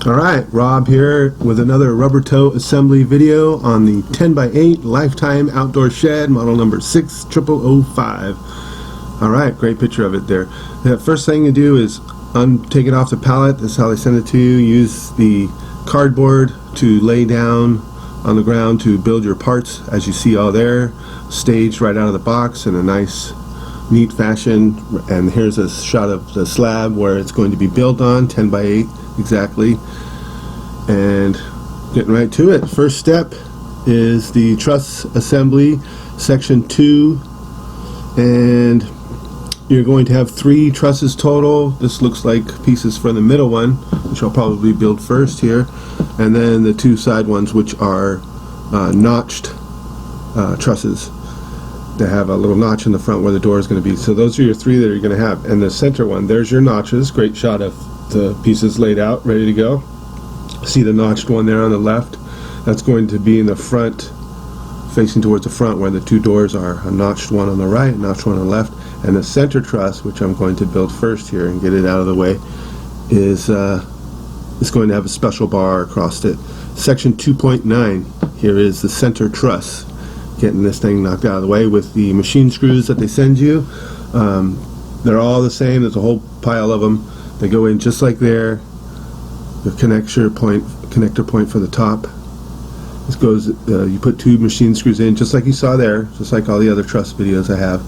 Alright, Rob here with another RubberToe Assembly video on the 10x8 Lifetime Outdoor Shed, model number 60005. Alright, great picture of it there. The first thing you do is take it off the pallet. This is how they send it to you. Use the cardboard to lay down on the ground to build your parts, as you see all there, staged right out of the box in a nice neat fashion. And here's a shot of the slab where it's going to be built on, 10x8 exactly. And getting right to it, first step is the Truss Assembly section 2, and you're going to have 3 trusses total. This looks like pieces for the middle one, which I'll probably build first here, and then the 2 side ones, which are notched trusses that have a little notch in the front where the door is going to be. So those are your 3 that you're going to have. And the center one, there's your notches. Great shot of the pieces laid out, ready to go. See the notched one there on the left? That's going to be in the front, facing towards the front where the 2 doors are. A notched one on the right, a notched one on the left. And the center truss, which I'm going to build first here and get it out of the way, is going to have a special bar across it. Section 2.9, here is the center truss. Getting this thing knocked out of the way with the machine screws that they send you. They're all the same. There's a whole pile of them. They go in just like there. The connector point for the top. This goes. You put 2 machine screws in, just like you saw there, just like all the other truss videos I have.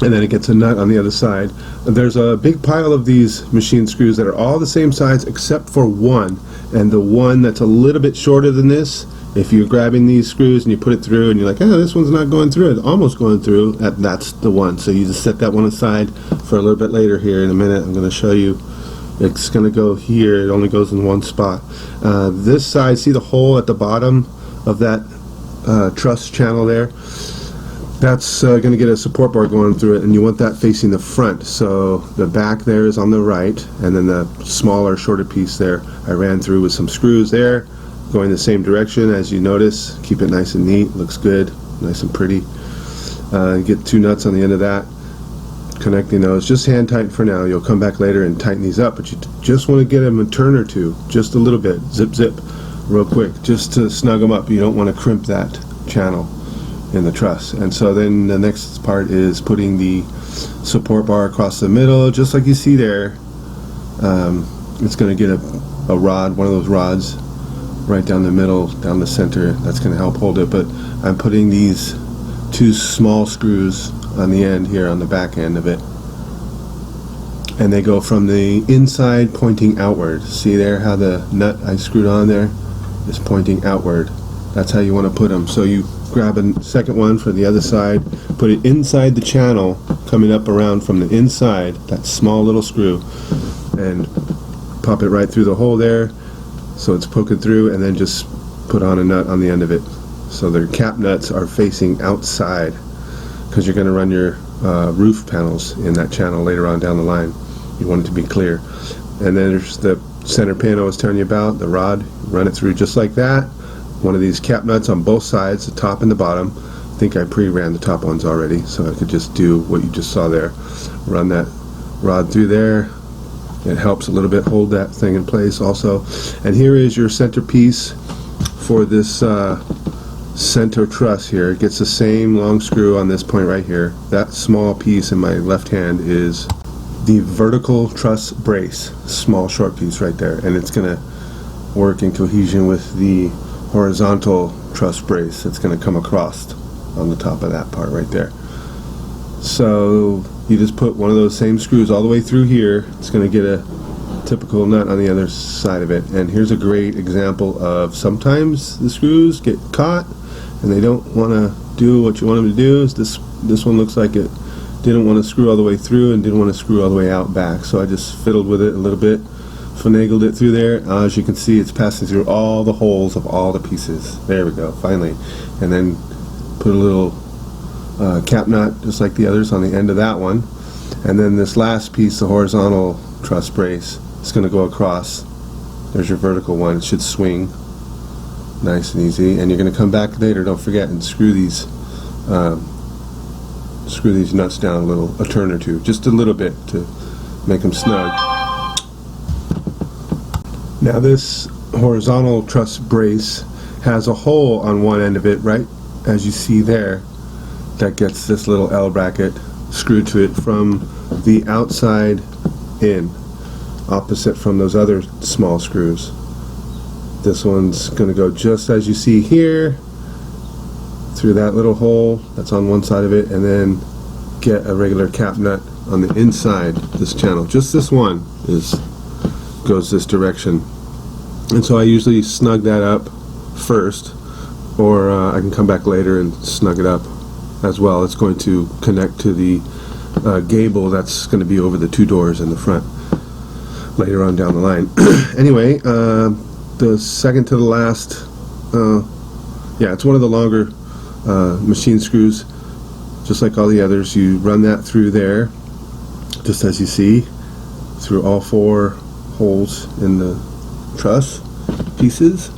And then it gets a nut on the other side. And there's a big pile of these machine screws that are all the same size except for one, and the one that's a little bit shorter than this. If you're grabbing these screws and you put it through and you're like, oh, this one's not going through, it's almost going through, that's the one. So you just set that one aside for a little bit later here in a minute. I'm going to show you. It's going to go here. It only goes in one spot. This side, see the hole at the bottom of that truss channel there? That's going to get a support bar going through it, and you want that facing the front. So the back there is on the right, and then the smaller, shorter piece there I ran through with some screws there, going the same direction as you notice. Keep it nice and neat, looks good, nice and pretty. Get 2 nuts on the end of that, connecting those. Just hand tighten for now. You'll come back later and tighten these up, but you just want to get them a turn or 2, just a little bit, zip zip, real quick, just to snug them up. You don't want to crimp that channel in the truss. And so then the next part is putting the support bar across the middle, just like you see there. It's going to get a rod, one of those rods, right down the middle, down the center. That's going to help hold it. But I'm putting these 2 small screws on the end here, on the back end of it, and they go from the inside pointing outward. See there how the nut I screwed on there is pointing outward? That's how you want to put them. So you grab a second one for the other side, put it inside the channel, coming up around from the inside, that small little screw, and pop it right through the hole there so it's poking through, and then just put on a nut on the end of it. So their cap nuts are facing outside, because you're going to run your roof panels in that channel later on down the line. You want it to be clear. And then there's the center pin I was telling you about, the rod. Run it through just like that. One of these cap nuts on both sides, the top and the bottom. I think I pre-ran the top ones already, so I could just do what you just saw there. Run that rod through there. It helps a little bit hold that thing in place also. And here is your centerpiece for this center truss here. It gets the same long screw on this point right here. That small piece in my left hand is the vertical truss brace, small short piece right there, and it's going to work in cohesion with the horizontal truss brace that's going to come across on the top of that part right there. So you just put one of those same screws all the way through here. It's going to get a typical nut on the other side of it. And here's a great example of sometimes the screws get caught and they don't want to do what you want them to do. This one looks like it didn't want to screw all the way through and didn't want to screw all the way out back. So I just fiddled with it a little bit, finagled it through there. As you can see, it's passing through all the holes of all the pieces. There we go, finally. And then put a little cap nut just like the others on the end of that one. And then this last piece, the horizontal truss brace, is going to go across. There's your vertical one. It should swing nice and easy. And you're going to come back later, don't forget, and screw these nuts down a turn or 2, just a little bit to make them snug. Now this horizontal truss brace has a hole on one end of it, right as you see there, that gets this little L bracket screwed to it from the outside in, opposite from those other small screws. This one's going to go just as you see here, through that little hole that's on one side of it, and then get a regular cap nut on the inside this channel. Just this one goes this direction, and so I usually snug that up first, or I can come back later and snug it up as well. It's going to connect to the gable that's going to be over the two doors in the front later on down the line. Anyway, the second to the last, yeah, it's one of the longer machine screws, just like all the others. You run that through there, just as you see, through all four holes in the truss pieces,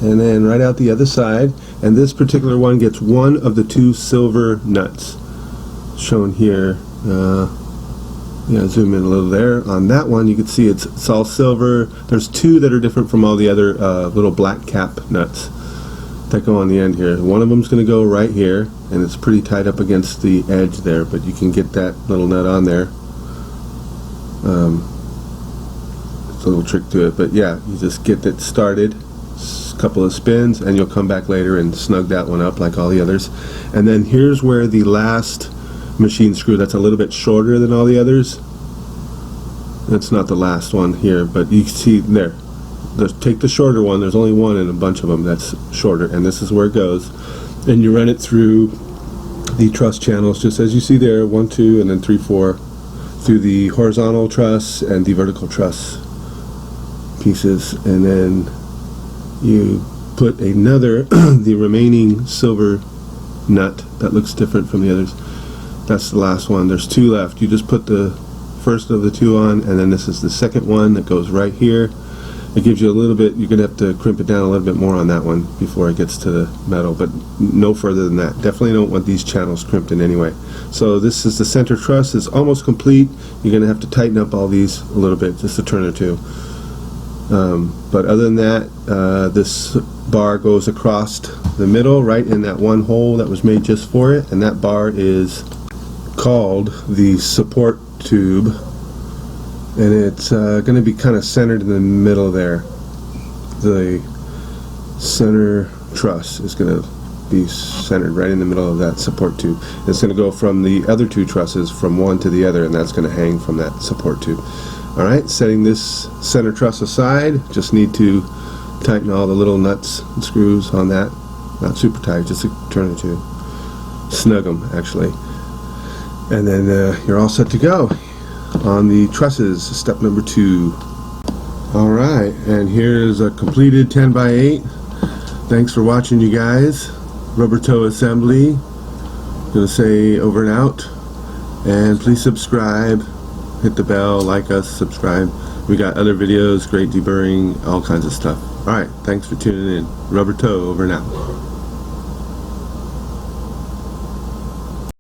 and then right out the other side. And this particular one gets one of the two silver nuts shown here. Yeah, zoom in a little there. On that one you can see it's all silver. There's two that are different from all the other little black cap nuts that go on the end here. One of them's going to go right here, and it's pretty tight up against the edge there, but you can get that little nut on there. It's a little trick to it, but yeah, you just get it started, a couple of spins, and you'll come back later and snug that one up like all the others. And then here's where the last machine screw that's a little bit shorter than all the others, that's not the last one here, but you can see there, take the shorter one. There's only one in a bunch of them that's shorter, and this is where it goes, and you run it through the truss channels just as you see there, 1, 2, and then 3, 4, through the horizontal truss and the vertical truss pieces, and then you put another the remaining silver nut that looks different from the others. That's the last one. There's two left. You just put the first of the two on, and then this is the second one that goes right here. It gives you a little bit, you're going to have to crimp it down a little bit more on that one before it gets to the metal, but no further than that. Definitely don't want these channels crimped in anyway. So this is the center truss. It's almost complete. You're going to have to tighten up all these a little bit, just a turn or two. But other than that, this bar goes across the middle, right in that one hole that was made just for it, and that bar is called the support tube, and it's going to be kind of centered in the middle there. The center truss is going to be centered right in the middle of that support tube. It's going to go from the other two trusses from one to the other, and that's going to hang from that support tube. Alright, setting this center truss aside, just need to tighten all the little nuts and screws on that. Not super tight, just a turn or two. Snug them, actually. And then you're all set to go on the trusses, step number 2. Alright, and here's a completed 10x8. Thanks for watching, you guys. RubberToe Assembly. Gonna say over and out. And please subscribe, hit the bell, like us, subscribe. We got other videos, great deburring, all kinds of stuff. Alright, thanks for tuning in. RubberToe over and out.